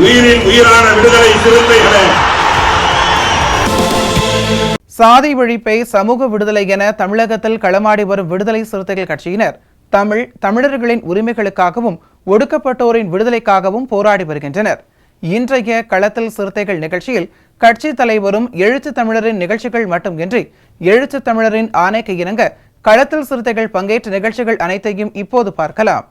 உயிரின் உயிரான விடுதலை சிறுத்தைகளே, சாதி ஒழிப்பை சமூக விடுதலை என தமிழகத்தில் களமாடி வரும் விடுதலை சிறுத்தைகள் கட்சியினர் தமிழர்களின் உரிமைகளுக்காகவும் ஒடுக்கப்பட்டோரின் விடுதலைக்காகவும் போராடி வருகின்றனர். இன்றைய களத்தில் சிறுத்தைகள் நிகழ்ச்சியில் கட்சி தலைவரும் எழுத்து தமிழரின் நிகழ்ச்சிகள் மட்டுமின்றி எழுத்து தமிழரின் ஆணைக்கு இணங்க களத்தில் சிறுத்தைகள் பங்கேற்ற நிகழ்ச்சிகள் அனைத்தையும் இப்போது பார்க்கலாம்.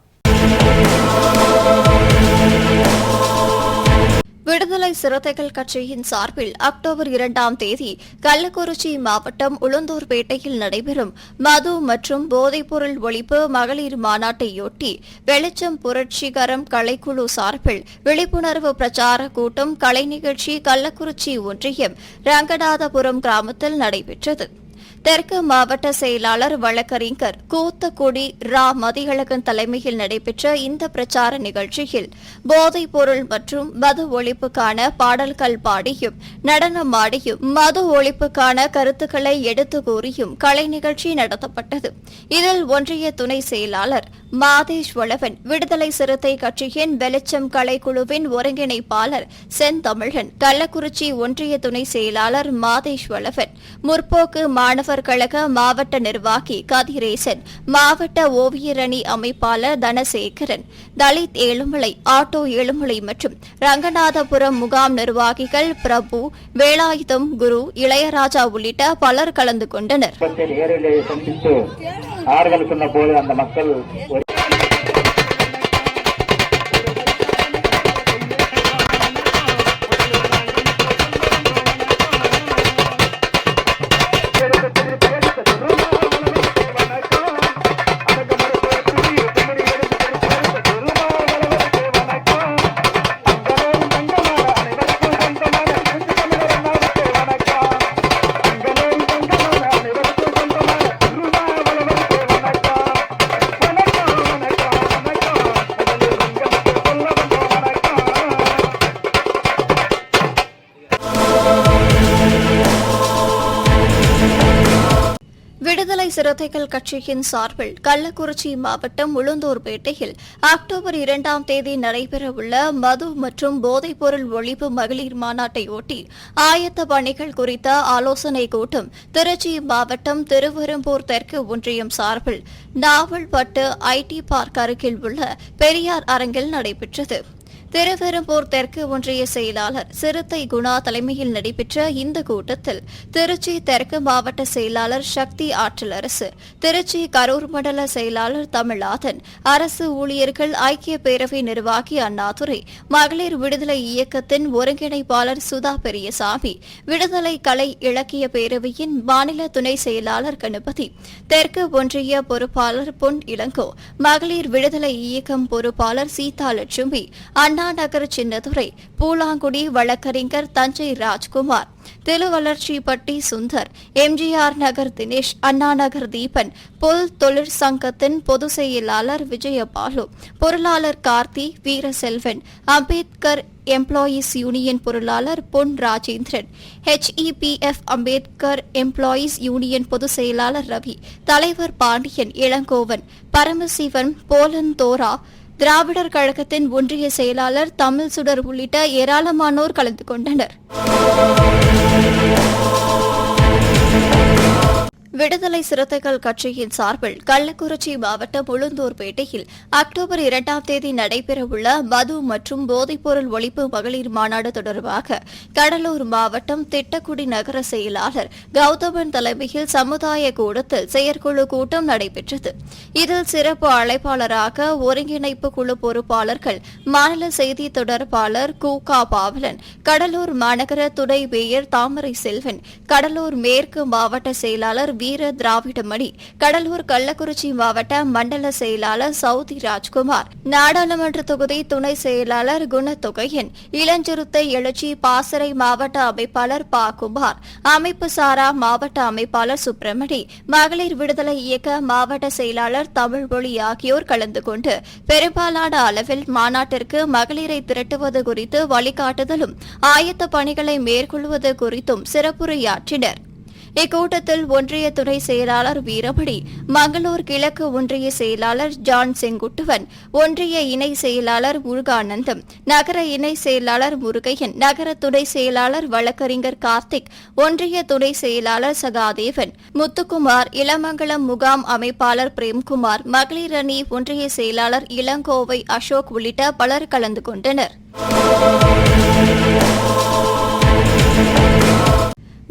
விடுதலை சிறுத்தைகள் கட்சியின் சார்பில் அக்டோபர் 2ஆம் தேதி கள்ளக்குறிச்சி மாவட்டம் உளுந்தூர்பேட்டையில் நடைபெறும் மது மற்றும் போதைப்பொருள் ஒழிப்பு மகளிர் மாநாட்டையொட்டி வெளிச்சம் புரட்சிகரம் கலைக்குழு சார்பில் விழிப்புணர்வு பிரச்சார கூட்டம் கலை நிகழ்ச்சி கள்ளக்குறிச்சி ஒன்றியம் ரங்கநாதபுரம் கிராமத்தில் நடைபெற்றது. தெற்கு மாவட்ட செயலாளர் வழக்கறிஞர் கூத்தக்குடி ரா மதியழகன் தலைமையில் நடைபெற்ற இந்த பிரச்சார நிகழ்ச்சியில் போதைப் பொருள் மற்றும் மது ஒழிப்புக்கான பாடல்கள் பாடியும் நடனமாடியும் மது ஒழிப்புக்கான கருத்துக்களை எடுத்து கூறியும் கலை நிகழ்ச்சி நடத்தப்பட்டது. இதில் ஒன்றிய துணை செயலாளர் மாதேஷ் வளவன், விடுதலை சிறுத்தை கட்சியின் வெளிச்சம் கலைக்குழுவின் ஒருங்கிணைப்பாளர் செந்தமிழன், கள்ளக்குறிச்சி ஒன்றிய துணை செயலாளர் மாதேஷ் வளவன், முற்போக்கு மாணவர் கழக மாவட்ட நிர்வாகி கதிரேசன், மாவட்ட ஓவியரணி அமைப்பாளர் தனசேகரன், தலித் ஏழுமலை, ஆட்டோ ஏழுமலை மற்றும் ரங்கநாதபுரம் முகாம் நிர்வாகிகள் பிரபு, வேலாயுதம், குரு, இளையராஜா உள்ளிட்ட பலர் கலந்து கொண்டனர். விடுதலை சிறுத்தைகள் கட்சியின் சார்பில் கள்ளக்குறிச்சி மாவட்டம் உளுந்தூர்பேட்டையில் அக்டோபர் 2ஆம் தேதி நடைபெறவுள்ள மது மற்றும் போதைப்பொருள் ஒழிப்பு மகளிர் மாநாட்டையொட்டி ஆயத்த பணிகள் குறித்த ஆலோசனைக் கூட்டம் திருச்சி மாவட்டம் திருவெரும்பூர் தெற்கு ஒன்றியம் சார்பில் நாவல்பட்டு ஐடி பார்க் அருகில் உள்ள பெரியார் அரங்கில் நடைபெற்றது. திருவெரும்பூர் தெற்கு ஒன்றிய செயலாளர் சிறுத்தை குணா தலைமையில் நடைபெற்ற இந்த கூட்டத்தில் திருச்சி தெற்கு மாவட்ட செயலாளர் சக்தி ஆற்றலரசு, திருச்சி கரூர் மண்டல செயலாளர் தமிழாதன், அரசு ஊழியர்கள் ஐக்கிய பேரவை நிர்வாகி அண்ணாதுரை, மகளிர் விடுதலை இயக்கத்தின் ஒருங்கிணைப்பாளர் சுதா பெரியசாமி, விடுதலை கலை இலக்கிய பேரவையின் மாநில துணை செயலாளர் கணபதி, தெற்கு ஒன்றிய பொறுப்பாளர் பொன் இளங்கோ, மகளிர் விடுதலை இயக்கம் பொறுப்பாளர் சீதா லட்சுமி, அண்ணா நகர் சின்னதுரை, பூலாங்குடி வழக்கறிஞர் தஞ்சை ராஜ்குமார், திருவளர்ச்சிப்பட்டி சுந்தர், எம்ஜிஆர் நகர் தினேஷ், அண்ணா நகர் தீபன், புல் தொழிற்சங்கத்தின் பொதுச் செயலாளர் விஜயபாலு, பொருளாளர் கார்த்தி, வீரசெல்வன், அம்பேத்கர் எம்ப்ளாயீஸ் யூனியன் பொருளாளர் பொன் Rajendran, HEPF Ambedkar employees union பொதுச் செயலாளர் ரவி, தலைவர் பாண்டியன், இளங்கோவன், பரமசிவன், போலந்தோரா, திராவிடர் கழகத்தின் ஒன்றிய செயலாளர் தமிழ் சுடர் உள்ளிட்ட ஏராளமானோர் கலந்து கொண்டனர். விடுதலை சிறுத்தைகள் கட்சியின் சார்பில் கள்ளக்குறிச்சி மாவட்டம் உளுந்தூர்பேட்டையில் அக்டோபர் 2ஆம் தேதி நடைபெறவுள்ள மது மற்றும் போதைப்பொருள் ஒழிப்பு மகளிர் மாநாடு தொடர்பாக கடலூர் மாவட்டம் திட்டக்குடி நகர செயலாளர் கௌதமன் தலைமையில் சமுதாய கூடத்தில் செயற்குழு கூட்டம் நடைபெற்றது. இதில் சிறப்பு அழைப்பாளராக ஒருங்கிணைப்பு குழு பொறுப்பாளர்கள் மாநில செய்தி தொடர்பாளர் கூகா பாவலன், கடலூர் மாநகர துணை மேயர் தாமரை செல்வன், கடலூர் மேற்கு மாவட்ட செயலாளர் வி வீர திராவிட மணி, கடலூர் கள்ளக்குறிச்சி மாவட்ட மண்டல செயலாளர் சவுதி ராஜ்குமார், நாடாளுமன்ற தொகுதி துணை செயலாளர் குணத்தொகையன், இளஞ்சிறுத்தை எழுச்சி பாசறை மாவட்ட அமைப்பாளர் பா குமார், அமைப்பு சாரா மாவட்ட அமைப்பாளர் சுப்பிரமணி, மகளிர் விடுதலை இயக்க மாவட்ட செயலாளர் தமிழ்மொழி ஆகியோர் கலந்து கொண்டு பெரும்பாலான அளவில் மாநாட்டிற்கு மகளிரை திரட்டுவது குறித்து வழிகாட்டுதலும் ஆயத்த பணிகளை மேற்கொள்வது குறித்தும் சிறப்புரையாற்றினர். இக்கூட்டத்தில் ஒன்றிய துணை செயலாளர் வீரமணி, மங்களூர் கிழக்கு ஒன்றிய செயலாளர் ஜான் செங்குட்டுவன், ஒன்றிய இணை செயலாளர் முருகானந்தம், நகர இணை செயலாளர் முருகையன், நகர துணை செயலாளர் வழக்கறிஞர் கார்த்திக், ஒன்றிய துணை செயலாளர் சகாதேவன், முத்துக்குமார், இளமங்கலம் முகாம் அமைப்பாளர் பிரேம்குமார், மகளிர் அணி ஒன்றிய செயலாளர் இளங்கோவை அசோக் உள்ளிட்ட பலர் கலந்து கொண்டனர்.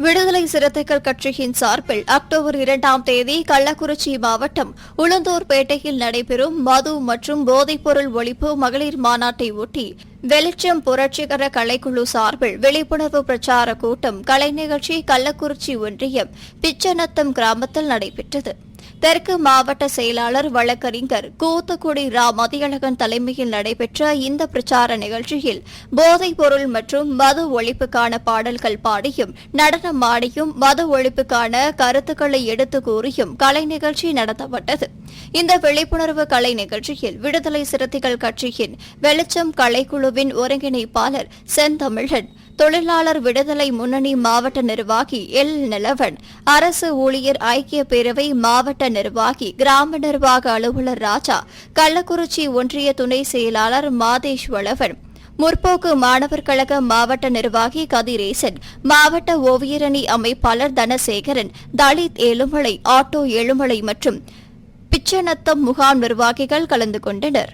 விடுதலை சிறுத்தைகள் கட்சியின் சார்பில் அக்டோபர் 2ஆம் தேதி கள்ளக்குறிச்சி மாவட்டம் உளுந்தூர்பேட்டையில் நடைபெறும் மது மற்றும் போதைப்பொருள் ஒழிப்பு மகளிர் மாநாட்டை ஒட்டி வெளிச்சம் புரட்சிகர கலைக்குழு சார்பில் விழிப்புணர்வு பிரச்சார கூட்டம் கலை நிகழ்ச்சி கள்ளக்குறிச்சி ஒன்றியம் பிச்சநத்தம் கிராமத்தில் நடைபெற்றது. தெற்கு மாவட்ட செயலாளர் வழக்கறிஞர் கூத்துக்குடி ரா மதியழகன் தலைமையில் நடைபெற்ற இந்த பிரச்சார நிகழ்ச்சியில் போதைப் பொருள் மற்றும் மது ஒழிப்புக்கான பாடல்கள் பாடியும் நடனம் ஆடியும் மது ஒழிப்புக்கான கருத்துக்களை எடுத்து கூறியும் கலை நிகழ்ச்சி நடத்தப்பட்டது. இந்த விழிப்புணர்வு கலை நிகழ்ச்சியில் விடுதலை சிறுத்தைகள் கட்சியின் வெளிச்சம் கலைக்குழுவின் ஒருங்கிணைப்பாளர் செந்தமிழன், தொழிலாளர் விடுதலை முன்னணி மாவட்ட நிர்வாகி எல் நிலவன், அரசு ஊழியர் ஐக்கிய பேரவை மாவட்ட நிர்வாகி, கிராம நிர்வாக அலுவலர் ராஜா, கள்ளக்குறிச்சி ஒன்றிய துணை செயலாளர் மாதேஷ் வளவன், முற்போக்கு மாணவர் கழக மாவட்ட நிர்வாகி கதிரேசன், மாவட்ட ஓவியரணி அமைப்பாளர் தனசேகரன், தலித் ஏழுமலை, ஆட்டோ ஏழுமலை மற்றும் பிச்சநத்தம் முகாம் நிர்வாகிகள் கலந்து கொண்டனர்.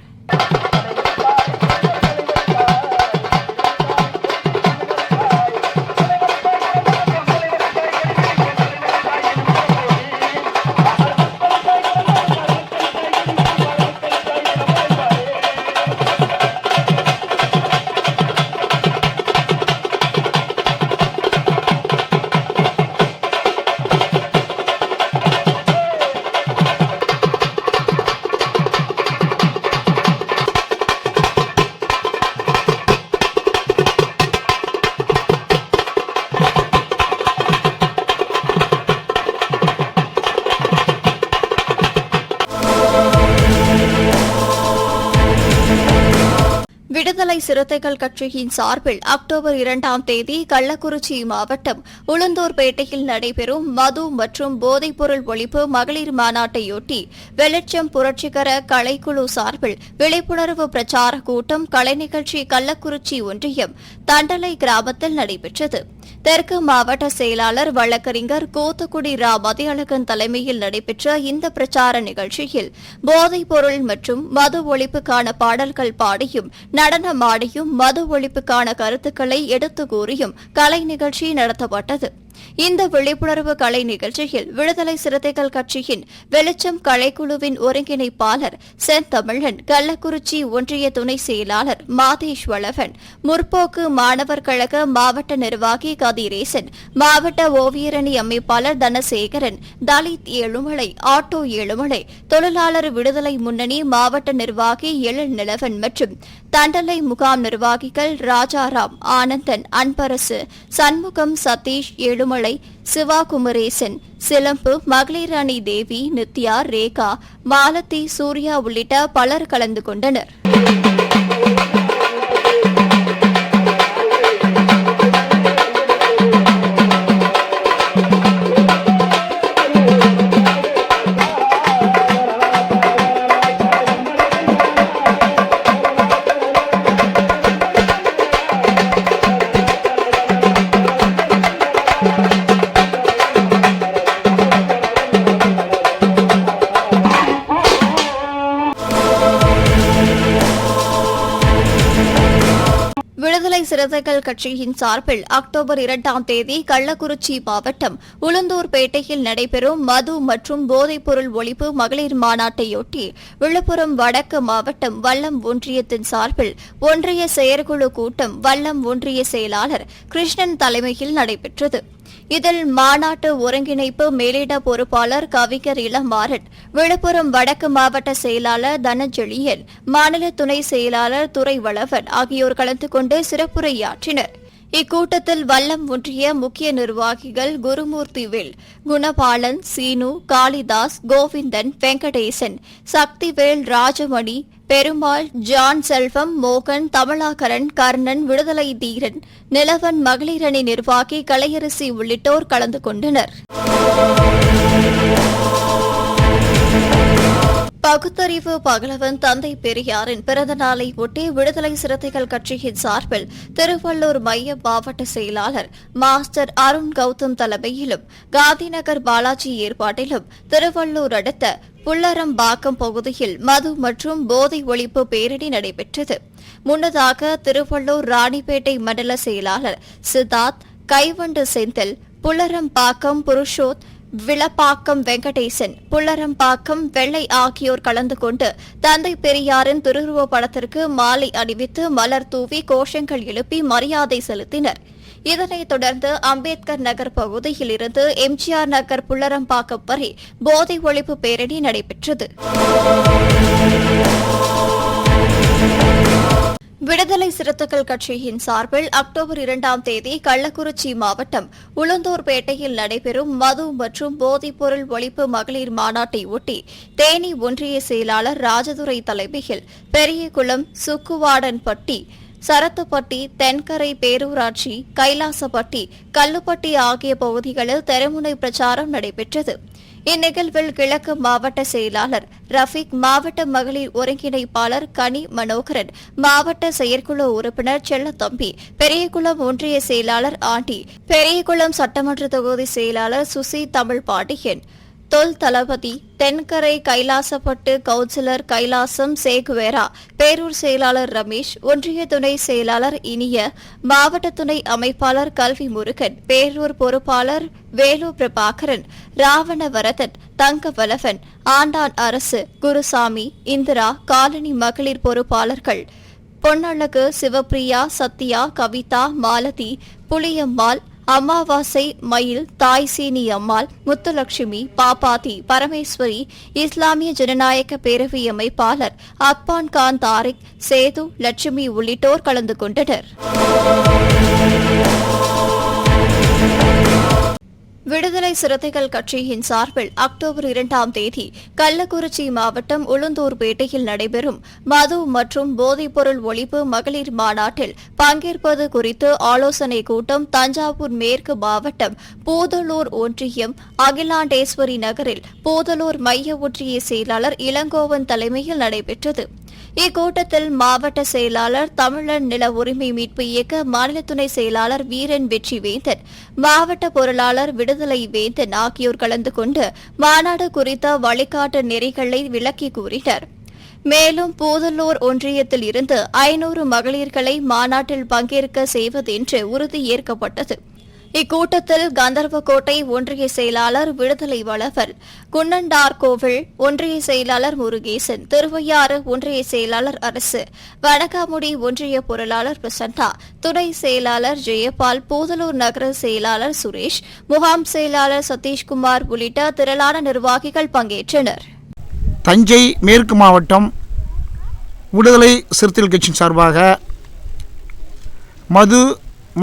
விடுதலை சிறுத்தைகள் கட்சியின் சார்பில் அக்டோபர் 2ஆம் தேதி கள்ளக்குறிச்சி மாவட்டம் உளுந்தூர்பேட்டையில் நடைபெறும் மது மற்றும் போதைப்பொருள் ஒழிப்பு மகளிர் மாநாட்டையொட்டி வெளிச்சம் புரட்சிகர கலைக்குழு சார்பில் விழிப்புணர்வு பிரச்சார கூட்டம் கலை நிகழ்ச்சி கள்ளக்குறிச்சி ஒன்றியம் தண்டலை கிராமத்தில் நடைபெற்றது. தெற்கு மாவட்ட செயலாளர் வழக்கறிஞர் கூத்துக்குடி ரா மதியழகன் தலைமையில் நடைபெற்ற இந்த பிரச்சார நிகழ்ச்சியில் போதைப் பொருள் மற்றும் மது ஒழிப்புக்கான பாடல்கள் பாடியும் நடனமாடியும் மது ஒழிப்புக்கான கருத்துக்களை எடுத்து கூறியும் கலை நிகழ்ச்சி நடத்தப்பட்டது. இந்த விழிப்புணர்வு கலை நிகழ்ச்சியில் விடுதலை சிறுத்தைகள் கட்சியின் வெளிச்சம் கலைக்குழுவின் ஒருங்கிணைப்பாளர் செந்தமிழன், கள்ளக்குறிச்சி ஒன்றிய துணை செயலாளர் மாதேஷ் வளவன், முற்போக்கு மாணவர் கழக மாவட்ட நிர்வாகி கதிரேசன், மாவட்ட ஓவியரணி அமைப்பாளர் தனசேகரன், தலித் ஏழுமலை, ஆட்டோ ஏழுமலை, தொழிலாளர் விடுதலை முன்னணி மாவட்ட நிர்வாகி எல் நிலவன் மற்றும் தண்டலை முகாம் நிர்வாகிகள் ராஜாராம், ஆனந்தன், அன்பரசு, சண்முகம், சதீஷ், ஏழுமலை, சிவா குமரேசன், சிலம்பு, மகளிர் அணி தேவி, நித்யா, ரேகா, மாலதி, சூர்யா உள்ளிட்ட பலர் கலந்து கொண்டனர். விடுதலை சிறுத்தைகள் கட்சியின் சார்பில் அக்டோபர் 2ஆம் தேதி கள்ளக்குறிச்சி மாவட்டம் உளுந்தூர்பேட்டையில் நடைபெறும் மது மற்றும் போதைப்பொருள் ஒழிப்பு மகளிர் மாநாட்டையொட்டி விழுப்புரம் வடக்கு மாவட்டம் வல்லம் ஒன்றியத்தின் சார்பில் ஒன்றிய செயற்குழு கூட்டம் வல்லம் ஒன்றிய செயலாளர் கிருஷ்ணன் தலைமையில் நடைபெற்றது. இதில் மாநாட்டு ஒருங்கிணைப்பு மேலிட பொறுப்பாளர் கவிஞர் இளமாறன், விழுப்புரம் வடக்கு மாவட்ட செயலாளர் தனஞ்செழியன், மாநில துணை செயலாளர் துரைவளவன் ஆகியோர் கலந்து கொண்டு சிறப்புரையாற்றினர். இக்கூட்டத்தில் வல்லம் ஒன்றிய முக்கிய நிர்வாகிகள் குருமூர்த்திவேல், குணபாலன், சீனு, காளிதாஸ், கோவிந்தன், வெங்கடேசன், சக்திவேல், ராஜமணி, பெருமாள், ஜான் செல்வம், மோகன், தமிழாகரன், கர்ணன், விடுதலை தீரன், நிலவன் மகளிரணி நிர்வாகி கலையரசி உள்ளிட்டோர் கலந்து கொண்டனர். பகுத்தறிவு பகலவன் தந்தை பெரியாரின் பிறந்த நாளை ஒட்டி விடுதலை சிறுத்தைகள் கட்சியின் சார்பில் திருவள்ளூர் மைய மாவட்ட செயலாளர் மாஸ்டர் அருண் கௌதம் தலைமையிலும், காந்திநகர் பாலாஜி ஏற்பாட்டிலும் திருவள்ளூர் அடுத்த புல்லரம்பாக்கம் பகுதியில் மது மற்றும் போதை ஒழிப்பு பேரணி நடைபெற்றது. முன்னதாக திருவள்ளூர் ராணிப்பேட்டை மண்டல செயலாளர் சித்தார்த், கைவண்டு செந்தில், புல்லரம்பாக்கம் புருஷோத், விளப்பாக்கம் வெங்கடேசன், புல்லரம்பாக்கம் வெள்ளை ஆகியோர் கலந்து கொண்டு தந்தை பெரியாரின் திருவுருவப் படத்திற்கு மாலை அணிவித்து மலர் தூவி கோஷங்கள் எழுப்பி மரியாதை செலுத்தினர். இதனைத் தொடர்ந்து அம்பேத்கர் நகர் பகுதியில் இருந்து எம்ஜிஆர் நகர் புல்லரம்பாக்கம் வரை போதை ஒழிப்பு பேரணி நடைபெற்றது. விடுதலை சிறுத்தைகள் கட்சியின் சார்பில் அக்டோபர் 2ஆம் தேதி கள்ளக்குறிச்சி மாவட்டம் உளுந்தூர்பேட்டையில் நடைபெறும் மது மற்றும் போதைப்பொருள் ஒழிப்பு மகளிர் மாநாட்டை ஒட்டி தேனி ஒன்றிய செயலாளர் ராஜதுரை தலைமையில் பெரியகுளம், சுக்குவாடன்பட்டி, சரத்துப்பட்டி, தென்கரை பேரூராட்சி, கைலாசப்பட்டி, கல்லுப்பட்டி ஆகிய பகுதிகளில் தெருமுனை பிரச்சாரம் நடைபெற்றது. இந்நிகழ்வில் கிழக்கு மாவட்ட செயலாளர் ரஃபீக், மாவட்ட மகளிர் ஒருங்கிணைப்பாளர் கனி மனோகரன், மாவட்ட செயற்குழு உறுப்பினர் செல்லத்தம்பி, பெரியகுளம் ஒன்றிய செயலாளர் ஆண்டி, பெரியகுளம் சட்டமன்ற தொகுதி செயலாளர் சுசி தமிழ் பாண்டியன், தொல் தளபதி, தென்கரை கைலாசப்பட்டு கவுன்சிலர் கைலாசம் சேகுவேரா, பேரூர் செயலாளர் ரமேஷ், ஒன்றிய துணை செயலாளர் இனிய, மாவட்ட துணை அமைப்பாளர் கல்வி முருகன், பேரூர் பொறுப்பாளர் வேலு பிரபாகரன், ராவணவரதன், தங்கவலவன், ஆண்டான் அரசு, குருசாமி, இந்திரா, காலனி மகளிர் பொறுப்பாளர்கள் பொன்னழகு, சிவப்பிரியா, சத்யா, கவிதா, மாலதி, புளியம்மாள், அமாவாசை, மயில், தாய்சீனி அம்மாள், முத்துலட்சுமி, பாப்பாத்தி, பரமேஸ்வரி, இஸ்லாமிய ஜனநாயக பேரவை அமைப்பாளர் அக்பான் கான் தாரிக், சேது, லட்சுமி உள்ளிட்டோர் கலந்து கொண்டனர். விடுதலை சிறுத்தைகள் கட்சியின் சார்பில் அக்டோபர் 2ஆம் தேதி கள்ளக்குறிச்சி மாவட்டம் உளுந்தூர்பேட்டையில் நடைபெறும் மது மற்றும் போதைப்பொருள் ஒழிப்பு மகளிர் மாநாட்டில் பங்கேற்பது குறித்து ஆலோசனைக் கூட்டம் தஞ்சாவூர் மேற்கு மாவட்டம் பூதலூர் ஒன்றியம் அகிலாண்டேஸ்வரி நகரில் பூதலூர் மைய ஒன்றிய செயலாளர் இளங்கோவன் தலைமையில் நடைபெற்றது. இக்கூட்டத்தில் மாவட்ட செயலாளர் தமிழன் நில உரிமை மீட்பு இயக்க மாநில துணை செயலாளர் வீரன் வெற்றிவேந்தன், மாவட்ட பொருளாளர் விடுதலை வேந்தன் ஆகியோர் கலந்து கொண்டு மாநாடு குறித்த வழிகாட்டு நெறிகளை விளக்கி கூறினர். மேலும் பூதலூர் ஒன்றியத்தில் இருந்து 500 மகளிர்களை மாநாட்டில் பங்கேற்க செய்வதென்று உறுதி ஏற்கப்பட்டது. இக்கூட்டத்தில் கந்தர்வக்கோட்டை ஒன்றிய செயலாளர் விடுதலை வளவல், குன்னண்டார்கோவில் ஒன்றிய செயலாளர் முருகேசன், திருவையாறு ஒன்றிய செயலாளர் அரசு, வடகாமுடி ஒன்றிய பொருளாளர் பிரசன்னா, துணை செயலாளர் ஜெயபால், பூதலூர் நகர செயலாளர் சுரேஷ், முகாம் செயலாளர் சதீஷ்குமார் உள்ளிட்ட திரளான நிர்வாகிகள் பங்கேற்றனர். தஞ்சை மேற்கு மாவட்டம் விடுதலை சிறுத்தைகள் கட்சியின் சார்பாக மது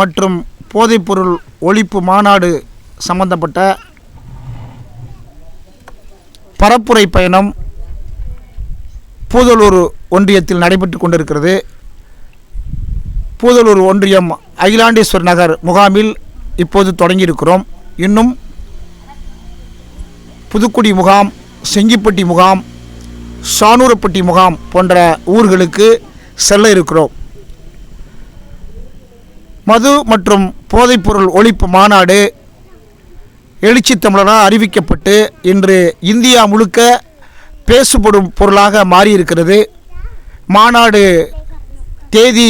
மற்றும் போதைப்பொருள் ஒழிப்பு மாநாடு சம்பந்தப்பட்ட பரப்புரை பயணம் பூதலூர் ஒன்றியத்தில் நடைபெற்று கொண்டிருக்கிறது. பூதலூர் ஒன்றியம் அகிலாண்டேஸ்வர் நகர் முகாமில் இப்போது தொடங்கியிருக்கிறோம். இன்னும் புதுக்குடி முகாம், செங்கிப்பட்டி முகாம், சானூரப்பட்டி முகாம் போன்ற ஊர்களுக்கு செல்ல இருக்கிறோம். மது மற்றும் போதைப்பொருள் ஒழிப்பு மாநாடு எழுச்சி தமிழராக அறிவிக்கப்பட்டு இன்று இந்தியா முழுக்க பேசுபடும் பொருளாக மாறியிருக்கிறது. மாநாடு தேதி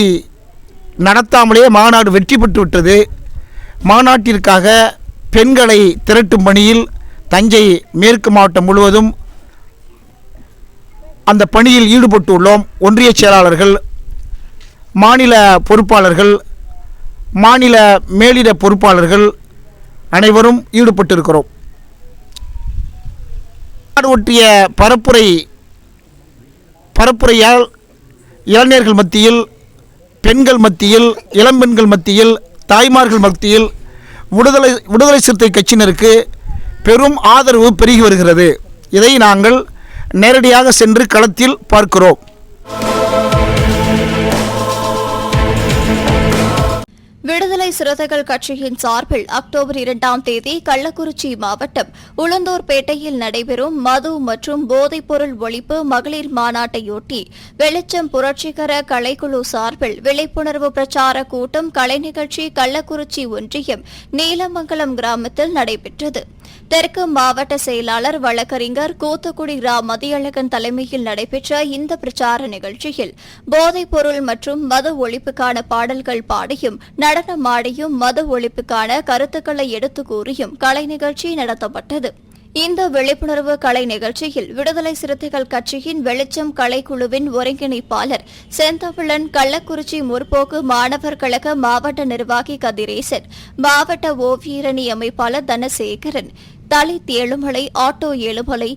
நடத்தாமலே மாநாடு வெற்றி பெற்று விட்டது. மாநாட்டிற்காக பெண்களை திரட்டும் பணியில் தஞ்சை மேற்கு மாவட்டம் முழுவதும் அந்த பணியில் ஈடுபட்டுள்ளோம். ஒன்றிய செயலாளர்கள், மாநில பொறுப்பாளர்கள், மாநில மேலிட பொறுப்பாளர்கள், அனைவரும் ஈடுபட்டிருக்கிறோம். நாடு ஒட்டிய பரப்புரையால் இளைஞர்கள் மத்தியில், பெண்கள் மத்தியில், இளம்பெண்கள் மத்தியில், தாய்மார்கள் மத்தியில் விடுதலை சிறுத்தை கட்சியினருக்கு பெரும் ஆதரவு பெருகி வருகிறது. இதை நாங்கள் நேரடியாக சென்று களத்தில் பார்க்கிறோம். விடுதலை சிறுத்தைகள் கட்சியின் சார்பில் அக்டோபர் 2ஆம் தேதி கள்ளக்குறிச்சி மாவட்டம் உளுந்தூர்பேட்டையில் நடைபெறும் மது மற்றும் போதைப்பொருள் ஒழிப்பு மகளிர் மாநாட்டையொட்டி வெளிச்சம் புரட்சிகர கலைக்குழு சார்பில் விழிப்புணர்வு பிரச்சார கூட்டம் கலை நிகழ்ச்சி கள்ளக்குறிச்சி ஒன்றியம் நீலமங்கலம் கிராமத்தில் நடைபெற்றது. தெற்கு மாவட்ட செயலாளர் வழக்கறிஞர் கூத்துக்குடி ரா மதியழகன் தலைமையில் நடைபெற்ற இந்த பிரச்சார நிகழ்ச்சியில் போதைப் பொருள் மற்றும் மது ஒழிப்புக்கான பாடல்கள் பாடியும் நடனமாடியும் மது ஒழிப்புக்கான கருத்துக்களை எடுத்துக் கூறியும் கலை நிகழ்ச்சி நடத்தப்பட்டது. இந்த விழிப்புணர்வு கலை நிகழ்ச்சியில் விடுதலை சிறுத்தைகள் கட்சியின் வெளிச்சம் கலைக்குழுவின் ஒருங்கிணைப்பாளர் செந்தமிழன், கள்ளக்குறிச்சி முற்போக்கு மாணவர் கழக மாவட்ட நிர்வாகி கதிரேசன், மாவட்ட ஓவியரணி அமைப்பாளர் தனசேகரன், தலித் ஏழுமலை, ஆட்டோ ஏழுமலை,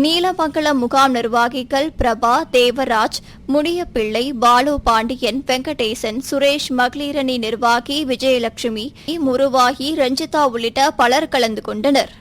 நீலமங்கலம் முகாம் நிர்வாகிகள் பிரபா, தேவராஜ், முனியப்பிள்ளை, பாலு பாண்டியன், வெங்கடேசன், சுரேஷ், மகளிரணி நிர்வாகி விஜயலட்சுமி, முருவாகி, ரஞ்சிதா உள்ளிட்ட பலர் கலந்து கொண்டனர்.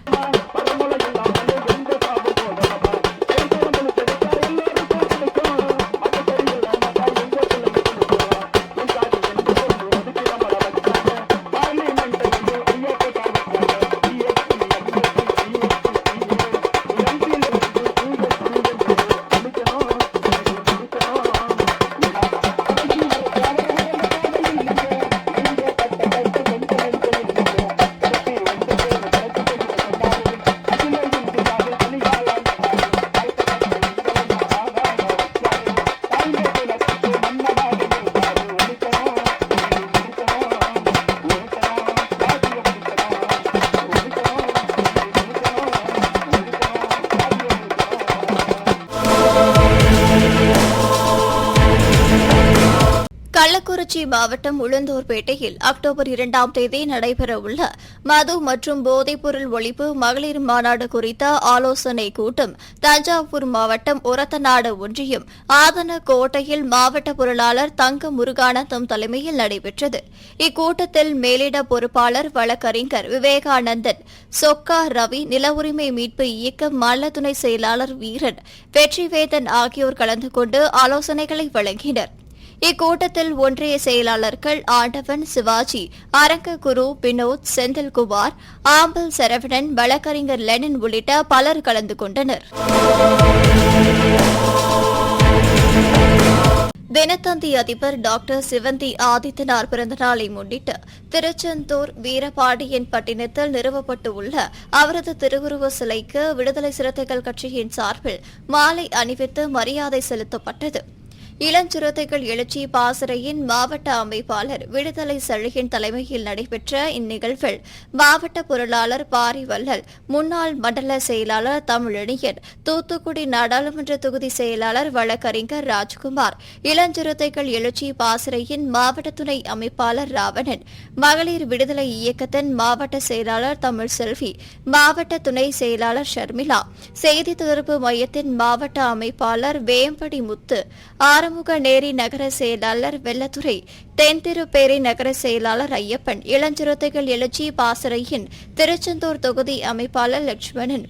கள்ளக்குறிச்சி மாவட்டம் உளுந்தூர்பேட்டையில் அக்டோபர் 2ஆம் தேதி நடைபெறவுள்ள மது மற்றும் போதைப்பொருள் ஒழிப்பு மகளிர் மாநாடு குறித்த ஆலோசனைக் கூட்டம் தஞ்சாவூர் மாவட்டம் ஒரத்தநாடு ஒன்றியம் ஆதனக்கோட்டையில் மாவட்ட பொருளாளர் தங்க முருகானந்தம் தலைமையில் நடைபெற்றது. இக்கூட்டத்தில் மேலிட பொறுப்பாளர் வழக்கறிஞர் விவேகானந்தன், சொக்கா ரவி, நில உரிமை மீட்பு இயக்க மாநில துணை செயலாளர் வீரன், வெற்றிவேதன் ஆகியோர் கலந்து கொண்டு ஆலோசனைகளை வழங்கினர். இக்கூட்டத்தில் ஒன்றிய செயலாளர்கள் ஆண்டவன், சிவாஜி, அரங்ககுரு, வினோத், செந்தில்குமார், ஆம்பல் சரவணன், வழக்கறிஞர் லெனின் உள்ளிட்ட பலர் கலந்து கொண்டனர். தினத்தந்தி அதிபர் டாக்டர் சிவந்தி ஆதித்தனார் பிறந்தநாளை முன்னிட்டு திருச்செந்தூர் வீரபாண்டியன் பட்டினத்தில் நிறுவப்பட்டுள்ள அவரது திருவுருவ சிலைக்கு விடுதலை சிறுத்தைகள் கட்சியின் சார்பில் மாலை அணிவித்து மரியாதை செலுத்தப்பட்டது. இளஞ்சிறுத்தைகள் எழுச்சி பாசறையின் மாவட்ட அமைப்பாளர் விடுதலை சழியின் தலைமையில் நடைபெற்ற இந்நிகழ்வில் மாவட்ட பொருளாளர் பாரிவள்ளல், முன்னாள் மண்டல செயலாளர் தமிழணியன், தூத்துக்குடி நாடாளுமன்ற தொகுதி செயலாளர் வழக்கறிஞர் ராஜ்குமார், இளஞ்சிறுத்தைகள் எழுச்சி பாசறையின் மாவட்ட துணை அமைப்பாளர் ராவணன், மகளிர் விடுதலை இயக்கத்தின் மாவட்ட செயலாளர் தமிழ்செல்வி, மாவட்ட துணை செயலாளர் ஷர்மிளா, செய்தி தொடர்பு மையத்தின் மாவட்ட அமைப்பாளர் வேம்படி முத்து, ஆறுமுக நேரி நகர செயலாளர் வெள்ளத்துறை, தென்திருப்பேரி நகர செயலாளர் ஐயப்பன், இளஞ்சிறுத்தைகள் எழுச்சி பாசறையின் திருச்செந்தூர் தொகுதி அமைப்பாளர் லட்சுமணன்,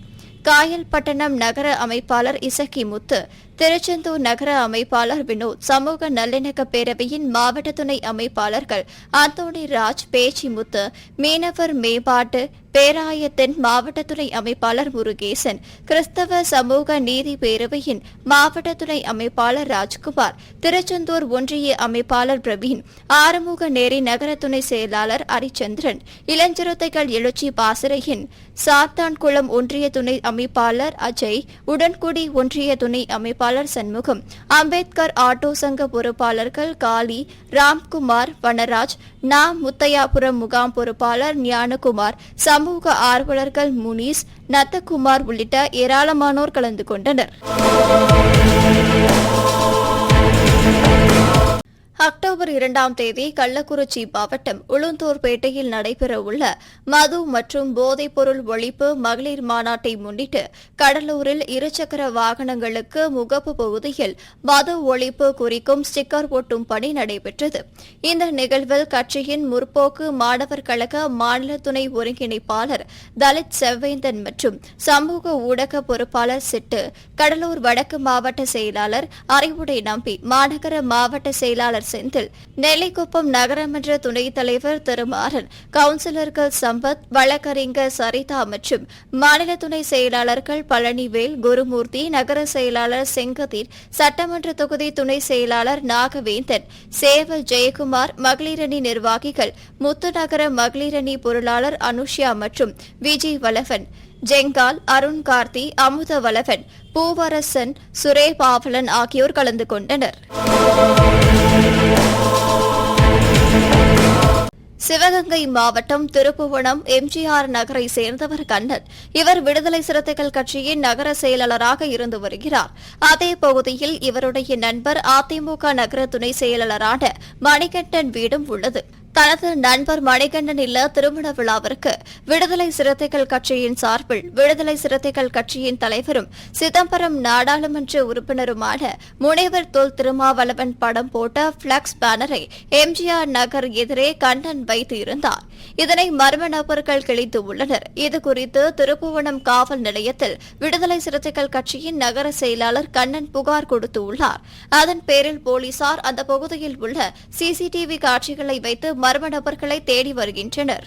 காயல்பட்டணம் நகர அமைப்பாளர் இசக்கி முத்து, திருச்செந்தூர் நகர அமைப்பாளர் வினோத், சமூக நல்லிணக்க பேரவையின் மாவட்ட துணை அமைப்பாளர்கள் அந்தோணி ராஜ், பேச்சி முத்து, மீனவர் மேம்பாட்டு பேராயத்தின் மாவட்ட துணை அமைப்பாளர் முருகேசன், கிறிஸ்தவ சமூக நீதி பேரவையின் மாவட்ட துணை அமைப்பாளர் ராஜ்குமார், திருச்செந்தூர் ஒன்றிய அமைப்பாளர் பிரவீன், ஆறுமுக நேரி நகர துணை செயலாளர் அரிச்சந்திரன், இளஞ்சிறுத்தைகள் எழுச்சி பாசறையின் சாத்தான்குளம் ஒன்றிய துணை அமைப்பாளர் அஜய், உடன்குடி ஒன்றிய துணை அமைப்பாளர் சண்முகம், அம்பேத்கர் ஆட்டோ சங்க பொறுப்பாளர்கள் காளி, ராம்குமார், வனராஜ், முத்தையாபுரம் முகாம் பொறுப்பாளர் ஞானகுமார், சமூக ஆர்வலர்கள் முனீஸ், நத்தகுமார் உள்ளிட்ட ஏராளமானோர் கலந்து கொண்டனர். அக்டோபர் 2ஆம் தேதி கள்ளக்குறிச்சி மாவட்டம் உளுந்தூர்பேட்டையில் நடைபெறவுள்ள மது மற்றும் போதைப்பொருள் ஒழிப்பு மகளிர் மாநாட்டை முன்னிட்டு கடலூரில் இருசக்கர வாகனங்களுக்கு முகப்பு பகுதியில் மது ஒழிப்பு குறிக்கும் ஸ்டிக்கர் ஒட்டும் பணி நடைபெற்றது. இந்த நிகழ்வில் கட்சியின் முற்போக்கு மாணவர் கழக மாநில துணை ஒருங்கிணைப்பாளர் தலித் செவ்வேந்தன் மற்றும் சமூக ஊடக பொறுப்பாளர் சிட்டு, கடலூர் வடக்கு மாவட்ட செயலாளர் அறிவுடை நம்பி, மாநகர மாவட்ட செயலாளர் செந்தில், நெல்லிக்குப்பம் நகரமன்ற துணைத் தலைவர் திருமாறன், கவுன்சிலர்கள் சம்பத், வழக்கறிஞர் சரிதா மற்றும் மாநில துணை செயலாளர்கள் பழனிவேல், குருமூர்த்தி, நகர செயலாளர் செங்கதீர், சட்டமன்ற தொகுதி துணை செயலாளர் நாகவேந்தன், சேவல் ஜெயக்குமார், மகளிரணி நிர்வாகிகள் முத்துநகர மகளிரணி பொருளாளர் அனுஷ்யா மற்றும் விஜய் வலவன், ஜெங்கால், அருண் கார்த்தி, அமுதவலவன், பூவரசன், சுரேபாவலன் ஆகியோர் கலந்து கொண்டனர். சிவகங்கை மாவட்டம் திருப்புவனம் எம்ஜிஆர் நகரை சேர்ந்தவர் கண்ணன். இவர் விடுதலை சிறுத்தைகள் கட்சியின் நகர செயலாளராக இருந்து வருகிறார். அதே பகுதியில் இவருடைய நண்பர் அதிமுக நகர துணை செயலாளரான மணிகண்டன் வீடும் உள்ளது. தனது நண்பர் மணிகண்டன் இல்ல திருமண விழாவிற்கு விடுதலை சிறுத்தைகள் கட்சியின் சார்பில் விடுதலை சிறுத்தைகள் கட்சியின் தலைவரும் சிதம்பரம் நாடாளுமன்ற உறுப்பினருமான முனைவர் தொல் திருமாவளவன் படம் போட்ட பிளக்ஸ் பேனரை எம்ஜிஆர் நகர் எதிரே கண்ணன் வைத்து இருந்தார். இதனை மர்ம நபர்கள் கிழித்து உள்ளனர். இதுகுறித்து திருப்புவனம் காவல் நிலையத்தில் விடுதலை சிறுத்தைகள் கட்சியின் நகர செயலாளர் கண்ணன் புகார் கொடுத்துள்ளார். அதன் பேரில் போலீசார் அந்த பகுதியில் உள்ள சிசிடிவி காட்சிகளை வைத்து மர்ம நபர்களை தேடி வருகின்றனர்.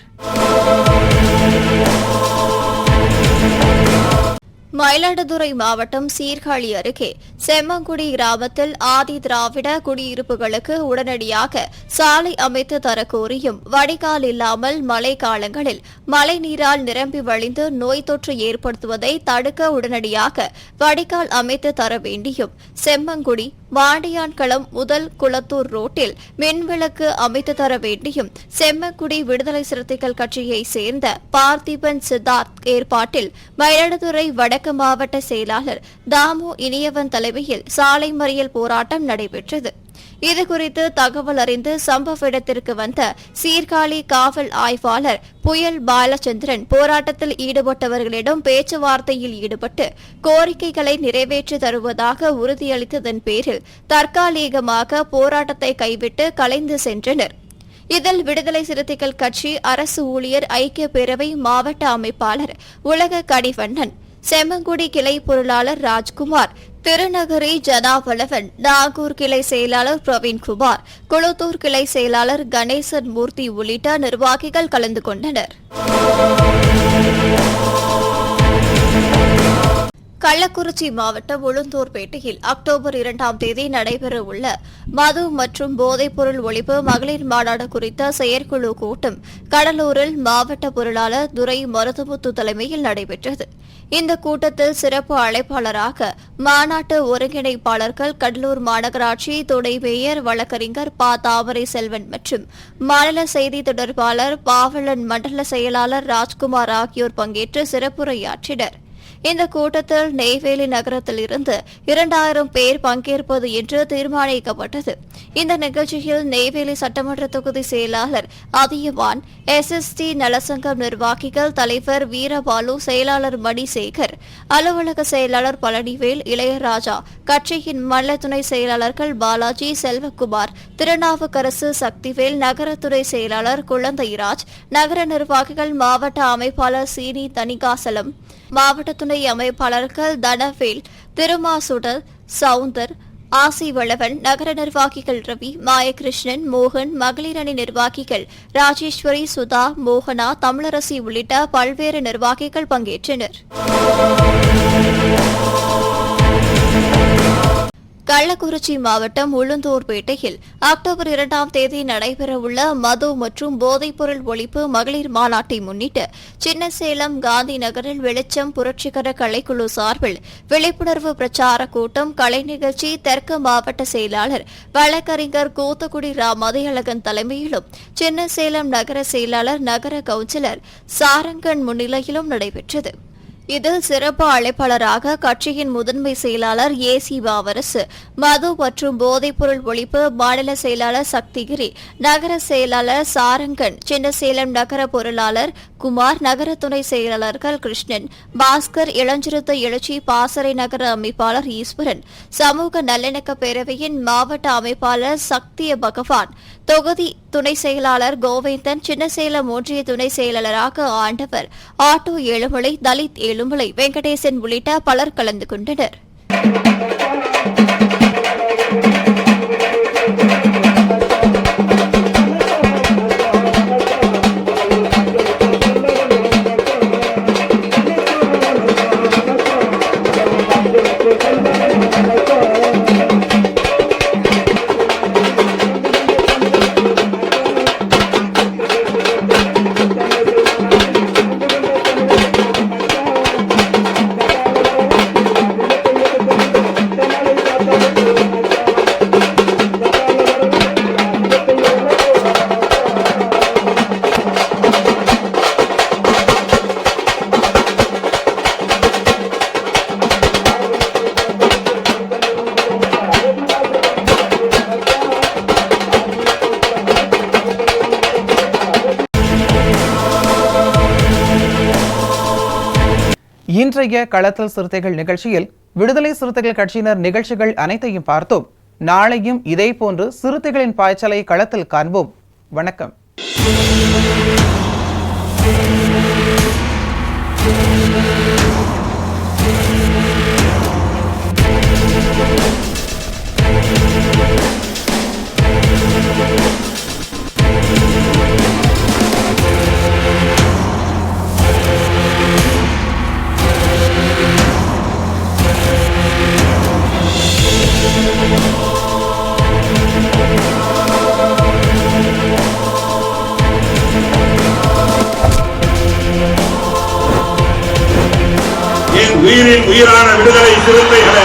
மயிலாடுதுறை மாவட்டம் சீர்காழி அருகே செம்மங்குடி கிராமத்தில் ஆதி திராவிட குடியிருப்புகளுக்கு உடனடியாக சாலை அமைத்து தரக்கோரியும் வடிகால் இல்லாமல் மழை காலங்களில் மழை நீரால் நிரம்பி வழிந்து நோய் தொற்று ஏற்படுத்துவதை தடுக்க உடனடியாக வடிகால் அமைத்து தர வேண்டியும், செம்மங்குடி மாண்டியான்களம் முதல் குளத்தூர் ரோட்டில் மின்விளக்கு அமைத்து தர வேண்டியும் செம்மங்குடி விடுதலை சிறுத்தைகள் கட்சியைச் சேர்ந்த பார்த்திபன் சித்தார்த் ஏற்பாட்டில் மயிலாடுதுறை வடக்கு மாவட்ட செயலாளர் தாமு இனியவன் தலைமையில் சாலை மறியல் போராட்டம் நடைபெற்றது. இதுகுறித்து தகவல் அறிந்து சம்பவ இடத்திற்கு வந்த சீர்காழி காவல் ஆய்வாளர் புயல் பாலச்சந்திரன் போராட்டத்தில் ஈடுபட்டவர்களிடம் பேச்சுவார்த்தையில் ஈடுபட்டு கோரிக்கைகளை நிறைவேற்றி தருவதாக உறுதியளித்ததன் பேரில் தற்காலிகமாக போராட்டத்தை கைவிட்டு கலைந்து சென்றனர். இதில் விடுதலை சிறுத்தைகள் கட்சி, அரசு ஊழியர் ஐக்கிய பேரவை மாவட்ட அமைப்பாளர் உலக கடிவண்ணன், செம்மங்குடி கிளை பொருளாளர் ராஜ்குமார், திருநகரி ஜனாவலவன், நாகூர் கிளை செயலாளர் பிரவீன்குமார், குளத்தூர் கிளை செயலாளர் கணேசன் மூர்த்தி உள்ளிட்ட நிர்வாகிகள் கலந்து கொண்டனர். கள்ளக்குறிச்சி மாவட்டம் உளுந்தூர்பேட்டையில் அக்டோபர் 2ஆம் தேதி நடைபெறவுள்ள மது மற்றும் போதைப்பொருள் ஒழிப்பு மகளிர் மாநாடு குறித்த செயற்குழு கூட்டம் கடலூரில் மாவட்ட பொருளாளர் துரை மருதமுத்து தலைமையில் நடைபெற்றது. இந்த கூட்டத்தில் சிறப்பு அழைப்பாளராக மாநாட்டு ஒருங்கிணைப்பாளர்கள் கடலூர் மாநகராட்சி துணை மேயர் வழக்கறிஞர் ப. தாமரை செல்வன் மற்றும் மாநில செய்தி தொடர்பாளர் பாவலன், மண்டல செயலாளர் ராஜ்குமார் ஆகியோர் பங்கேற்று சிறப்புரையாற்றினர். இந்த கூட்டத்தில் நெய்வேலி நகரத்தில் இருந்து 2000 பேர் பங்கேற்பது என்று தீர்மானிக்கப்பட்டது. இந்த நிகழ்ச்சியில் நெய்வேலி சட்டமன்ற தொகுதி செயலாளர் அதியவான், SST நலசங்கம் நிர்வாகிகள், தலைவர் வீரபாலு, செயலாளர் மணிசேகர், அலுவலக செயலாளர் பழனிவேல், இளையராஜா, கட்சியின் மண்டல துணை செயலாளர்கள் பாலாஜி, செல்வக்குமார், திருநாவுக்கரசு, சக்திவேல், நகரத்துறை செயலாளர் குழந்தைராஜ், நகர நிர்வாகிகள், மாவட்ட அமைப்பாளர் சீனி தணிகாசலம், மாவட்ட துணை அமைப்பாளர்கள் தனவேல், திருமாசுடல், சவுந்தர், ஆசிவளவன், நகர நிர்வாகிகள் ரவி, மாயகிருஷ்ணன், மோகன், மகளிரணி நிர்வாகிகள் ராஜேஸ்வரி, சுதா, மோகனா, தமிழரசி உள்ளிட்ட பல்வேறு நிர்வாகிகள் பங்கேற்றனர். கள்ளக்குறிச்சி மாவட்டம் உளுந்தூர்பேட்டையில் அக்டோபர் 2ஆம் தேதி நடைபெறவுள்ள மது மற்றும் போதைப்பொருள் ஒழிப்பு மகளிர் மாநாட்டை முன்னிட்டு சின்னசேலம் காந்தி நகரில் வெளிச்சம் புரட்சிகர கலைக்குழு சார்பில் விழிப்புணர்வு பிரச்சார கூட்டம், கலை நிகழ்ச்சி தெற்கு மாவட்ட செயலாளர் வழக்கறிஞர் கூத்தக்குடி ரா. மதியழகன் தலைமையிலும் சின்னசேலம் நகர செயலாளர், நகர கவுன்சிலர் சாரங்கன் முன்னிலையிலும் நடைபெற்றது. இதில் சிறப்பு அழைப்பாளராக கட்சியின் முதன்மை செயலாளர் ஏசி வாவரசு, மது மற்றும் போதைப்பொருள் ஒழிப்பு மாநில செயலாளர் சக்திகிரி, நகர செயலாளர் சாரங்கன், சின்னசேலம் நகர பொருளாளர் குமார், நகர துணை செயலாளர்கள் கிருஷ்ணன், பாஸ்கர், இளஞ்சிறுத்தை எழுச்சி பாசறை நகர அமைப்பாளர் ஈஸ்வரன், சமூக நல்லிணக்க பேரவையின் மாவட்ட அமைப்பாளர் சக்திய பகவான், தொகுதி துணை செயலாளர் கோவிந்தன், சின்னசேலம் ஒன்றிய துணை செயலாளராக ஆண்டவர், ஆட்டோ ஏழுமலை, தலித் ஏழுமலை, வெங்கடேசன் உள்ளிட்ட பலர் கலந்து கொண்டனர். இன்றைய களத்தல் சிறுத்தைகள் நிகழ்ச்சியில் விடுதலை சிறுத்தைகள் கட்சியினர் நிகழ்ச்சிகள் அனைத்தையும் பார்த்தோம். நாளையும் இதேபோன்று சிறுத்தைகளின் பாய்ச்சலை களத்தில் காண்போம். வணக்கம். உயிரின் உயிரான விடுதலை சிறுத்தைகளே,